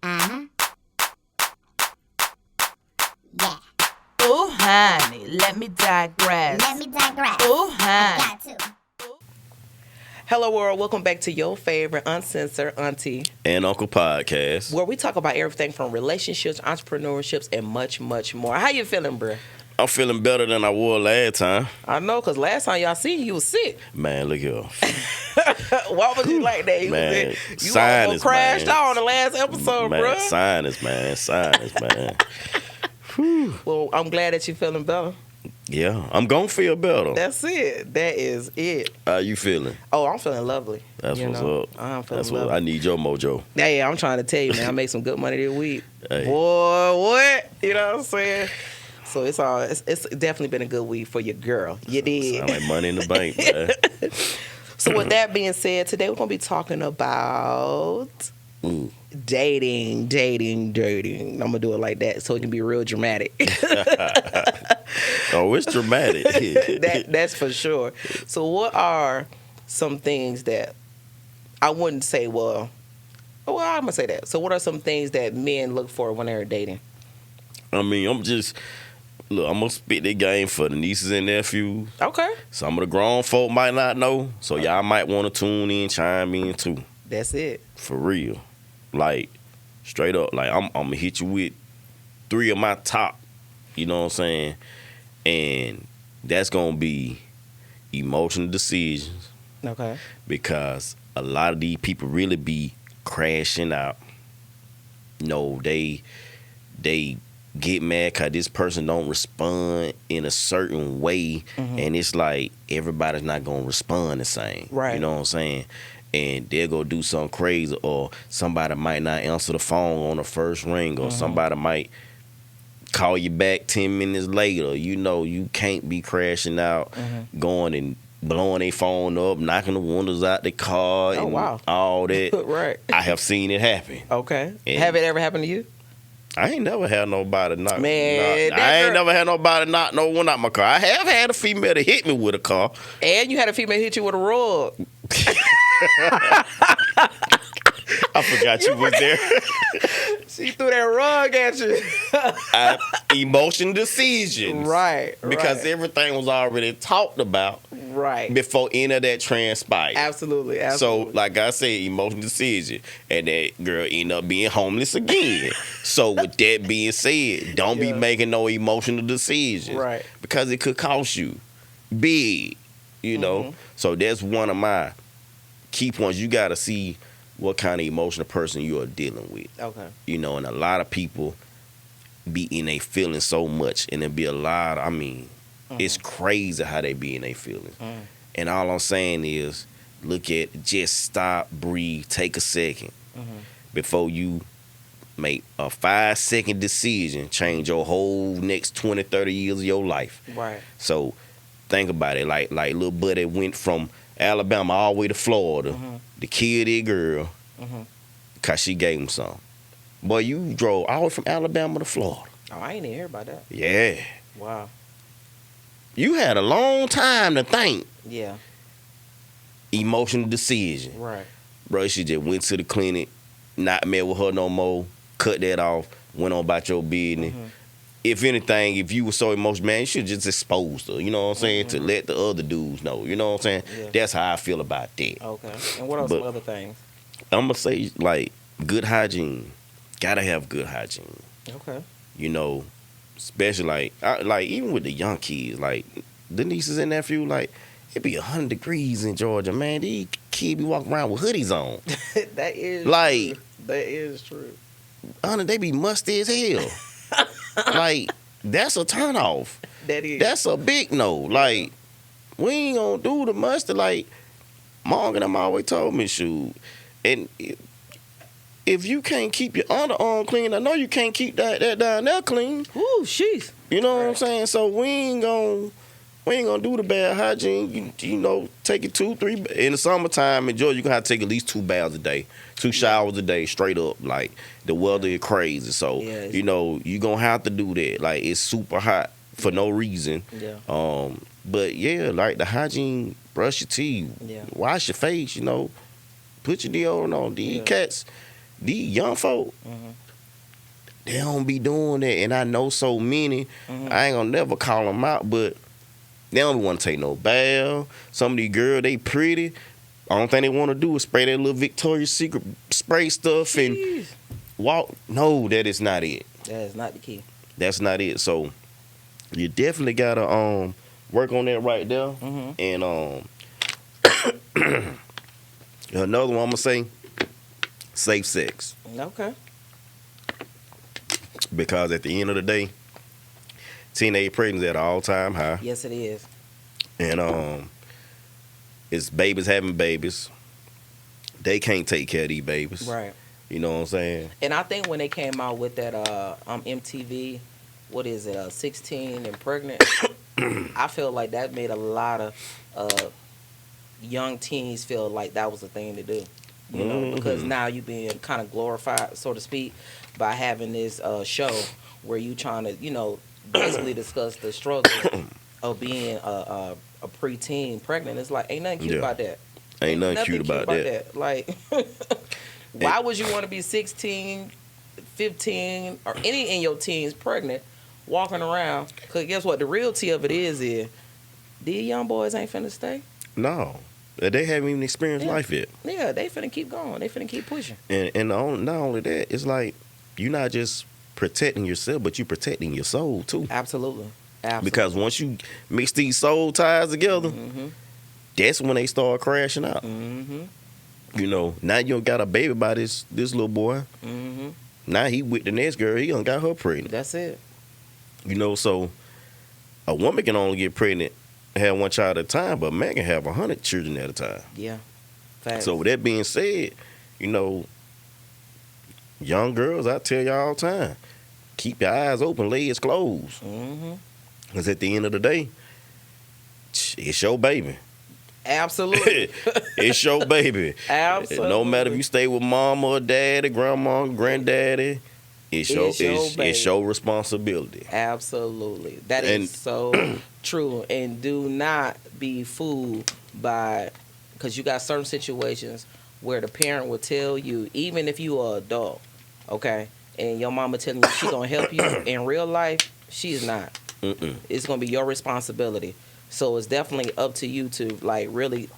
Uh-huh. Yeah. Ooh, honey, let me digress. Let me digress. Ooh, honey. Got to. Hello, world. Welcome back to your favorite uncensored Auntie and Uncle podcast. where we talk about everything from relationships, entrepreneurships, and much, much more. How you feeling, bruh? I'm feeling better than I was last time. I know, because last time y'all seen you was sick. Man, look here. Why was you like that? Man, You almost crashed out on the last episode, man, bruh. sinus, man. Well, I'm glad that you're feeling better. Yeah, I'm going to feel better. That's it. That is it. How you feeling? Oh, I'm feeling lovely. That's You what's know, up. I'm feeling That's what lovely. I need your mojo. Yeah, I'm trying to tell you, man. I made some good money this week. Hey. Boy, what? You know what I'm saying? So it's definitely been a good week for your girl. You did. Sound like money in the bank, man. So with that being said, today we're gonna be talking about Ooh. dating. I'm gonna do it like that so it can be real dramatic. Oh, it's dramatic. That's for sure. So what are some things that I wouldn't say? Well, I'm gonna say that. So what are some things that men look for when they're dating? I mean, I'm going to spit that game for the nieces and nephews. Okay, Some of the grown folk might not know, so y'all might want to tune in, chime in too. that's it. For real. Like, straight up. Like, I'm going to hit you with 3 of my top, you know what I'm saying? And that's going to be emotional decisions, Okay. because a lot of these people really be crashing out. No, they get mad because this person don't respond in a certain way, and it's like everybody's not going to respond the same. Right. You know what I'm saying? And they'll go do something crazy, or somebody might not answer the phone on the first ring, or somebody might call you back 10 minutes later. You know, you can't be crashing out, going and blowing their phone up, knocking the windows out the car, Oh, and wow. all that. Right. I have seen it happen. Okay. And Have it ever happened to you? I ain't never had nobody knock. Man, that I ain't girl- never had nobody knock no one out my car. I have had a female to hit me with a car. And you had a female hit you with a rug. I forgot you was there. She threw that rug at you. Emotion decisions. Right. Because right. everything was already talked about Right. before any of that transpired. Absolutely. So, like I said, emotional decision. And that girl ended up being homeless again. So, with that being said, don't be Yeah. making no emotional decisions. Right. Because it could cost you big, you know. So, that's one of my key points. You got to see what kind of emotional person you are dealing with. Okay. You know, and a lot of people be in their feelings so much. And there be a lot, it's crazy how they be in their feelings. And all I'm saying is, just stop, breathe, take a second before you make a 5-second decision, change your whole next 20, 30 years of your life. Right. So think about it. Like little buddy went from Alabama all the way to Florida to kill that girl because she gave him some. Boy, you drove all the way from Alabama to Florida. Oh, I ain't even hear about that. Yeah. Wow. You had a long time to think. Yeah. Emotional decision. Right. Bro, she just went to the clinic, not met with her no more, cut that off, went on about your business. If anything, if you were so emotional, man, you should just expose her, you know what I'm saying, to let the other dudes know, you know what I'm saying? Yeah. That's how I feel about that. Okay. And what are some other things? I'm going to say, like, good hygiene. Gotta have good hygiene. Okay. You know, especially, like even with the young kids, like, the nieces and nephews, like, it be 100 degrees in Georgia, man. These kids be walking around with hoodies on. That is Like- true. That is true. They be musty as hell. Like, that's a turnoff. That is. That's a big no. Like, we ain't gonna do the mustard. Like, Mom and them always told me, shoot. And if you can't keep your underarm clean, I know you can't keep that down there clean. Ooh, sheesh. You know what I'm saying? So we ain't gonna do the bad hygiene. You know, take it 2-3 in the summertime in Georgia. You gonna have to take at least 2 baths a day, 2 showers a day, straight up. Like, the weather is crazy, so you know you gonna have to do that. Like, it's super hot for no reason. Yeah. But yeah, like the hygiene, brush your teeth, wash your face. You know, put your deodorant on. These cats, these young folk, they don't be doing that. And I know so many, I ain't gonna never call them out, but they don't want to take no bath. Some of these girls, they pretty. Only thing they want to do is spray that little Victoria's Secret spray stuff and walk. No, that is not it. That is not the key. That's not it. So you definitely gotta work on that right there. And another one I'm gonna say, safe sex. Okay. Because at the end of the day, teenage pregnancy at an all-time high. Yes, it is. And it's babies having babies. They can't take care of these babies. Right. You know what I'm saying? And I think when they came out with that MTV, what is it, 16 and pregnant, I feel like that made a lot of young teens feel like that was the thing to do. You know, because now you being kind of glorified, so to speak, by having this show where you trying to, you know, basically discuss the struggles of being a preteen pregnant. It's like, ain't nothing cute about that. Ain't nothing cute about that. Like, why would you want to be 16, 15, or any in your teens pregnant, walking around? Because guess what? The reality of it is these young boys ain't finna stay. No. They haven't even experienced life yet. Yeah, they finna keep going. They finna keep pushing. And not only that, it's like you're not just protecting yourself, but you're protecting your soul too. Absolutely. Because once you mix these soul ties together, that's when they start crashing out. You know, now you don't got a baby by this little boy. Now he with the next girl, he done got her pregnant. That's it. You know, so a woman can only get pregnant, have one child at a time, but a man can have 100 children at a time. Yeah. Facts. So with that being said, you know, young girls, I tell y'all all the time, keep your eyes open, legs closed. Because at the end of the day, it's your baby. Absolutely. It's your baby. Absolutely. No matter if you stay with mama or daddy, grandma, granddaddy, it's your responsibility. Absolutely. That is so true. And do not be fooled by, because you got certain situations where the parent will tell you, even if you are an adult, okay, and your mama telling you she gonna help you in real life, she's not. It's gonna be your responsibility. So it's definitely up to you to like really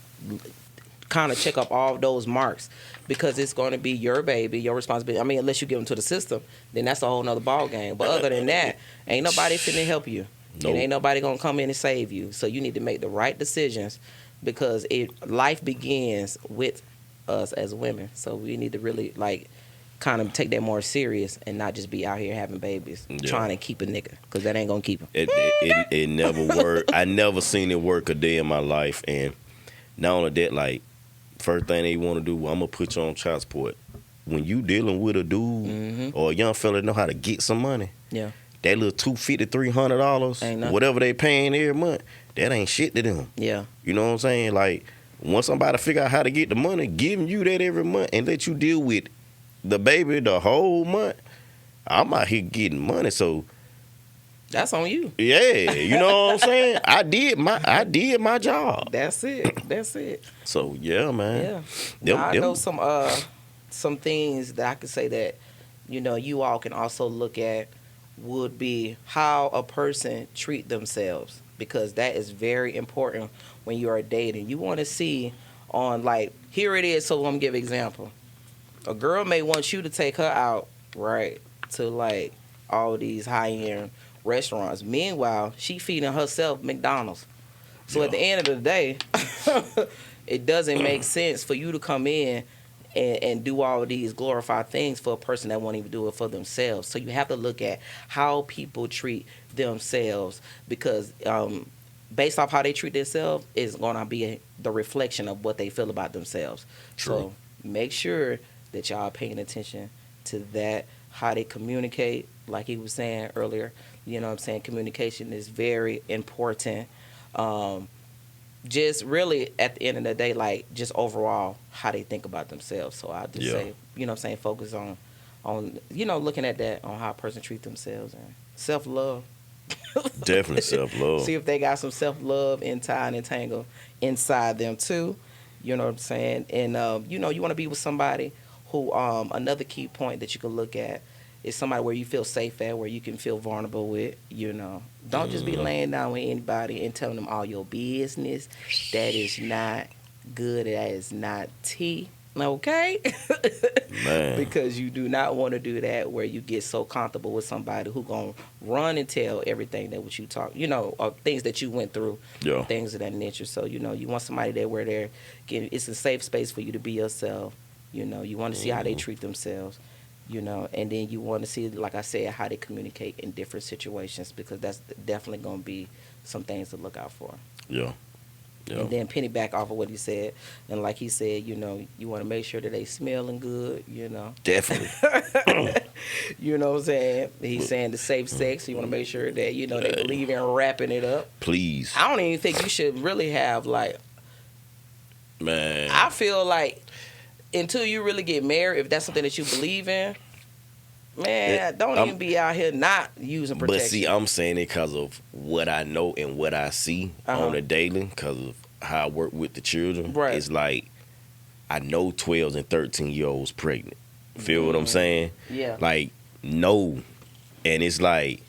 kind of check up all those marks, because it's going to be your baby, your responsibility. I mean, unless you give them to the system, then that's a whole nother ball game. But other than that, ain't nobody finna help you. Nope. And ain't nobody gonna come in and save you. So you need to make the right decisions, because life begins with us as women. So we need to really like kind of take that more serious and not just be out here having babies trying to keep a nigga, because that ain't gonna keep him. It never worked. I never seen it work a day in my life. And not only that, like, first thing they want to do, I'm gonna put you on child support. When you dealing with a dude or a young fella that know how to get some money, that little $250, $300, whatever they paying every month, that ain't shit to them. Yeah, you know what I'm saying? Like, once somebody figure out how to get the money, giving you that every month and let you deal with the baby the whole month, I'm out here getting money. So that's on you. Yeah, you know what I'm saying? I did my job. That's it. So yeah, man. Yeah. I know some things that I could say that, you know, you all can also look at would be how a person treat themselves, because that is very important when you are dating. You want to see on, like, here it is. So I'm gonna give an example. A girl may want you to take her out, right, to like all these high-end restaurants. Meanwhile, she feeding herself McDonald's. So at the end of the day, it doesn't make sense for you to come in and do all of these glorified things for a person that won't even do it for themselves. So you have to look at how people treat themselves, because based off how they treat themselves is going to be the reflection of what they feel about themselves. True. So make sure that y'all paying attention to that, how they communicate, like he was saying earlier. You know what I'm saying? Communication is very important. Just really, at the end of the day, like, just overall, how they think about themselves. So I just say, you know what I'm saying, focus on, you know, looking at that, on how a person treats themselves, and self-love. Definitely self-love. See if they got some self-love tied and tangled inside them, too. You know what I'm saying? And, you know, you want to be with somebody who another key point that you can look at is somebody where you feel safe at, where you can feel vulnerable with, you know. Don't just be laying down with anybody and telling them all your business. That is not good. That is not tea. Okay? Man. Because you do not want to do that where you get so comfortable with somebody who going to run and tell everything that what you talk, you know, or things that you went through, Yeah. things of that nature. So, you know, you want somebody there where it's a safe space for you to be yourself. You know, you want to see how they treat themselves, you know, and then you want to see, like I said, how they communicate in different situations, because that's definitely going to be some things to look out for. Yeah. Yeah. And then penny back off of what he said, and like he said, you know, you want to make sure that they smelling good, you know. Definitely. You know what I'm saying? He's saying the safe sex. You want to make sure that, you know, they believe in wrapping it up. Please. I don't even think you should really have, like, Man. I feel like until you really get married, if that's something that you believe in, man, don't even be out here not using protection. But see, I'm saying it because of what I know and what I see on a daily, because of how I work with the children. Right. It's like I know 12 and 13-year-olds pregnant. Feel what I'm saying? Yeah. Like, no. And it's like,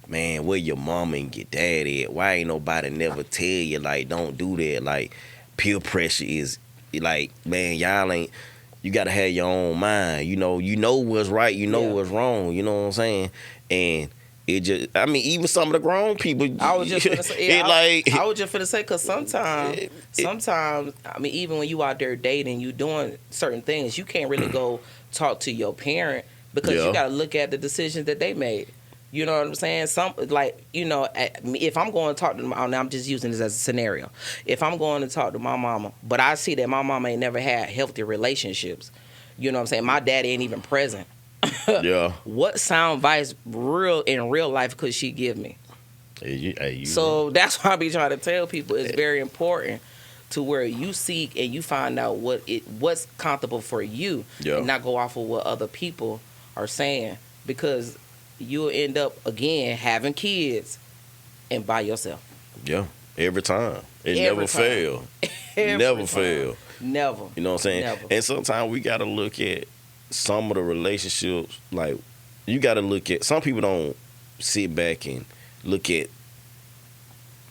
man, where your mama and your dad at? Why ain't nobody never tell you, like, don't do that? Like, peer pressure is, like, man, y'all ain't, you got to have your own mind. You know what's right. You know what's wrong. You know what I'm saying? And it just, I mean, even some of the grown people. I was just finna say, it like, I was just finna say, because sometimes, I mean, even when you out there dating, you doing certain things, you can't really go talk to your parent, because you got to look at the decisions that they made. You know what I'm saying? Some, like, you know, if I'm going to talk to my, I'm just using this as a scenario. If I'm going to talk to my mama, but I see that my mama ain't never had healthy relationships, you know what I'm saying? My daddy ain't even present. Yeah. What sound advice in real life could she give me? So that's why I be trying to tell people it's very important to where you seek and you find out what's comfortable for you, and not go off of what other people are saying, because you'll end up again having kids and by yourself. Yeah, every time. It Every never time. fail. Never fail. Never. You know what I'm saying? Never. And sometimes we got to look at some of the relationships. Like, you got to look at, some people don't sit back and look at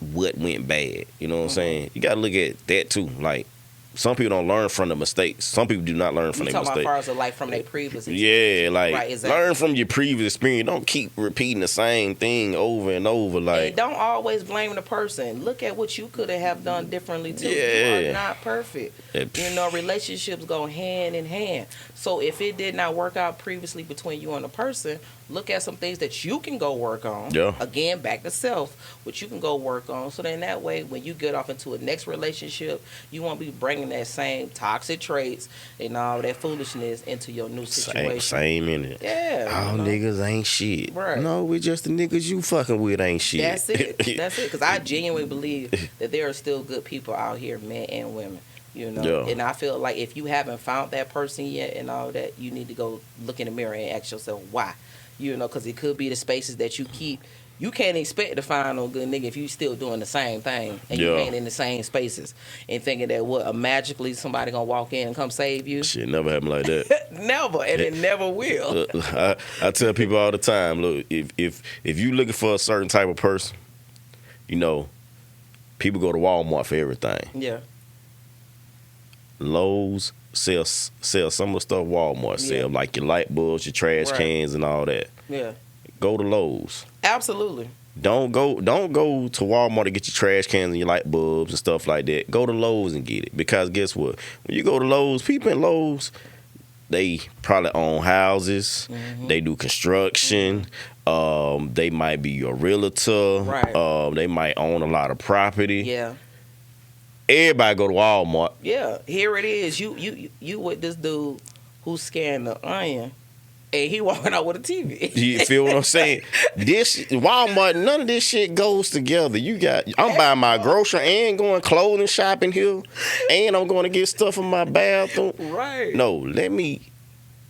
what went bad. You know what I'm saying? You got to look at that too. Like, some people don't learn from the mistakes. Some people do not learn from their mistakes. You talking about as far as like from their previous experience. Yeah, like, right, exactly. Learn from your previous experience. Don't keep repeating the same thing over and over. Like, and don't always blame the person. Look at what you could have done differently too. Yeah. You are not perfect. You know, relationships go hand in hand. So if it did not work out previously between you and a person, look at some things that you can go work on. Yeah. Again, back to self, what you can go work on. So then that way, when you get off into a next relationship, you won't be bringing that same toxic traits and all that foolishness into your new situation. Same in it. Yeah. All niggas ain't shit. Right. No, we just the niggas you fucking with ain't shit. That's it. That's it. Because I genuinely believe that there are still good people out here, men and women. You know, Yeah. and I feel like if you haven't found that person yet and all that, you need to go look in the mirror and ask yourself why. You know, because it could be the spaces that you keep. You can't expect to find no good nigga if you still doing the same thing and you ain't in the same spaces and thinking that magically somebody gonna walk in and come save you. Shit never happened like that. Never, and it never will. I tell people all the time, look, if you looking for a certain type of person, you know, people go to Walmart for everything. Yeah. Lowe's sell some of the stuff Walmart sell, like your light bulbs, your trash cans, and all that. Yeah. Go to Lowe's. Absolutely. Don't go to Walmart to get your trash cans and your light bulbs and stuff like that. Go to Lowe's and get it, because guess what? When you go to Lowe's, people in Lowe's, they probably own houses. Mm-hmm. They do construction. Mm-hmm. They might be your realtor. Right. They might own a lot of property. Yeah. Everybody go to Walmart. Yeah, here it is. You with this dude who scanned the onion, and he walking out with a TV. You feel what I'm saying? This Walmart, none of this shit goes together. I'm buying my grocery and going clothing shopping here, and I'm going to get stuff in my bathroom. Right. No,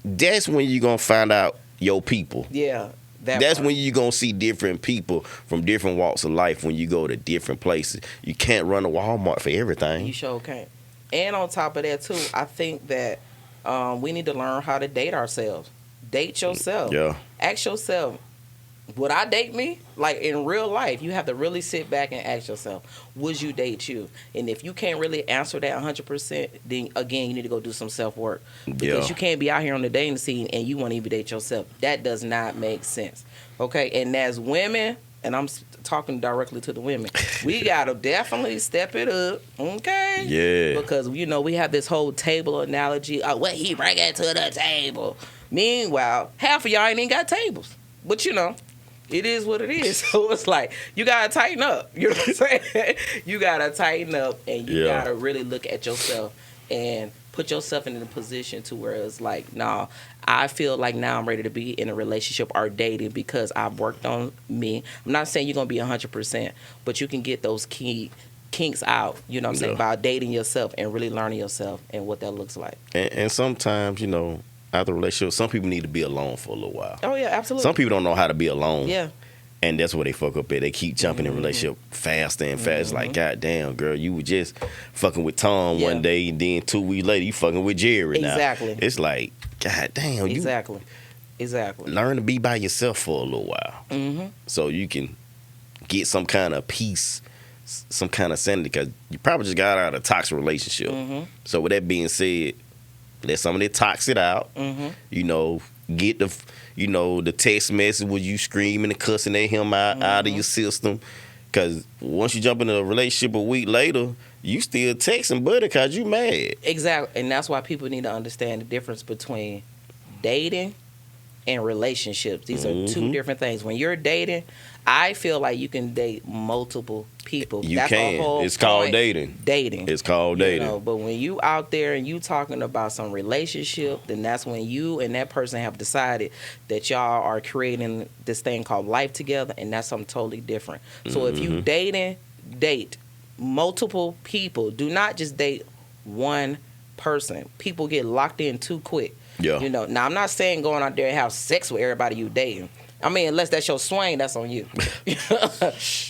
that's when you gonna find out your people. Yeah. That's when you're going to see different people from different walks of life when you go to different places. You can't run to Walmart for everything. You sure can't. And on top of that, too, I think that we need to learn how to date ourselves. Date yourself. Yeah. Ask yourself, would I date me? Like in real life, you have to really sit back and ask yourself, would you date you? And if you can't really answer that 100%, then again, you need to go do some self-work. Because you can't be out here on the dating scene and you won't even date yourself. That does not make sense. Okay? And as women, and I'm talking directly to the women, we got to definitely step it up. Okay? Yeah. Because, you know, we have this whole table analogy. Oh, what he bring it to the table? Meanwhile, half of y'all ain't even got tables. But, you know, it is what it is. So it's like, you got to tighten up. You know what I'm saying? You got to tighten up, and you got to really look at yourself and put yourself in a position to where it's like, nah, I feel like now I'm ready to be in a relationship or dating because I've worked on me. I'm not saying you're going to be 100%, but you can get those kinks out, you know what I'm saying, by dating yourself and really learning yourself and what that looks like. And sometimes, you know, after a relationship, some people need to be alone for a little while. Oh, yeah, absolutely. Some people don't know how to be alone. Yeah. And that's where they fuck up at. They keep jumping in relationship faster and faster. It's like, God damn, girl, you were just fucking with Tom one day, and then 2 weeks later, you fucking with Jerry now. Exactly. It's like, God damn. Exactly. Learn to be by yourself for a little while. So you can get some kind of peace, some kind of sanity, because you probably just got out of a toxic relationship. So with that being said, let some of that toxic out. You know, get the text message where you screaming and cussing at him out of your system. Because once you jump into a relationship a week later, you still texting buddy because you mad. Exactly. And that's why people need to understand the difference between dating and relationships. These are two different things. When you're dating, I feel like you can date multiple people. That's can. It's called dating. Dating. It's called dating. You know, but when you out there and you talking about some relationship, then that's when you and that person have decided that y'all are creating this thing called life together, and that's something totally different. So if you date multiple people. Do not just date one person. People get locked in too quick. Yeah. You know, now I'm not saying going out there and have sex with everybody you dating. I mean, unless that's your swing, that's on you.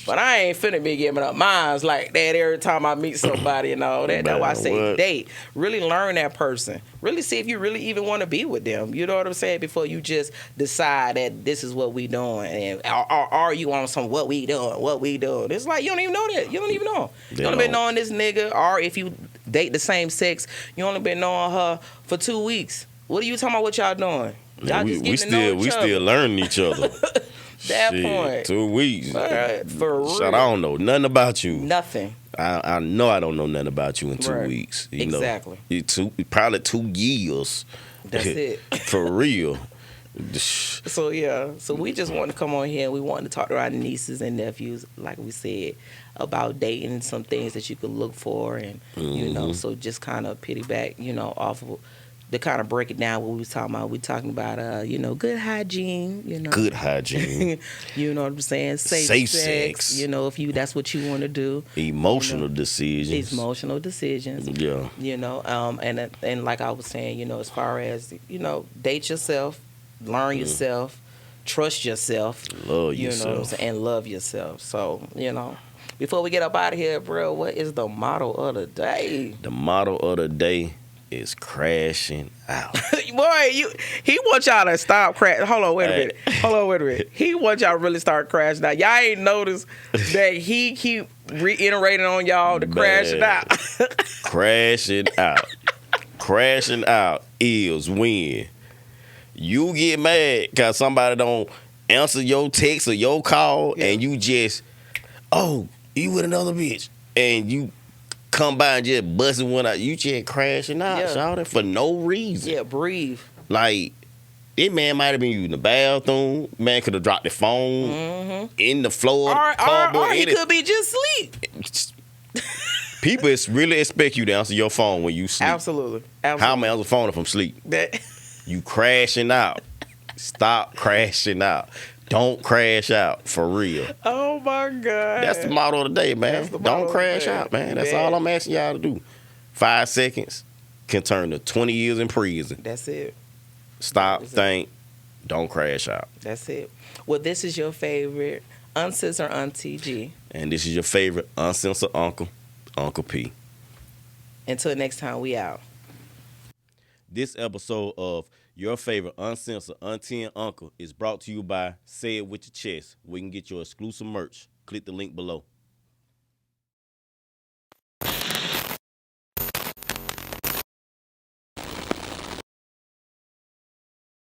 But I ain't finna be giving up mines like that every time I meet somebody and all that. That's why I say date. Really learn that person. Really see if you really even want to be with them. You know what I'm saying? Before you just decide that this is what we doing. And are you on some what we doing? It's like you don't even know that. You don't even know. You only been knowing this nigga, or if you date the same sex, you only been knowing her for 2 weeks. What are you talking about what y'all doing? Y'all we still learning each other. That point. 2 weeks. For real. I don't know nothing about you. Nothing. I know I don't know nothing about you in 2 weeks. You exactly. know, probably 2 years. That's it. For real. So yeah. So we just wanted to come on here and we wanted to talk to our nieces and nephews, like we said, about dating, some things that you could look for, and you know, so just kind of piggyback, you know, off of to kind of break it down what we was talking about. We talking about you know, good hygiene, you know. Good hygiene. You know what I'm saying? Safe sex. You know, if that's what you want to do. Emotional decisions. Emotional decisions. Yeah. You know, and like I was saying, you know, as far as, you know, date yourself, learn yourself, trust yourself. Love you yourself. know what I'm saying? And love yourself. So, you know, before we get up out of here, bro, what is the motto of the day? The motto of the day is crashing out. Boy, he wants y'all to stop crashing. Hold on, wait a minute. He wants y'all to really start crashing out. Y'all ain't noticed that he keep reiterating on y'all to crash it out. Crashing out. Crashing out is when you get mad because somebody don't answer your text or your call, and you just, you with another bitch, and you come by and just busting one out. You just crashing out, shawty, for no reason. Yeah, breathe. Like, this man might have been using the bathroom. Man could have dropped the phone in the floor. Or he could be just asleep. People really expect you to answer your phone when you sleep. Absolutely. How am I answer the phone if I'm asleep? You crashing out. Stop crashing out. Don't crash out, for real. Oh, my God. That's the motto of the day, man. Don't crash out, man. That's all I'm asking y'all to do. 5 seconds can turn to 20 years in prison. That's it. Stop, think, don't crash out. That's it. Well, this is your favorite uncensored Auntie G. And this is your favorite uncensored uncle, Uncle P. Until next time, we out. This episode of Your Favorite Uncensored Auntie and Uncle is brought to you by Say It With Your Chest. We can get your exclusive merch. Click the link below.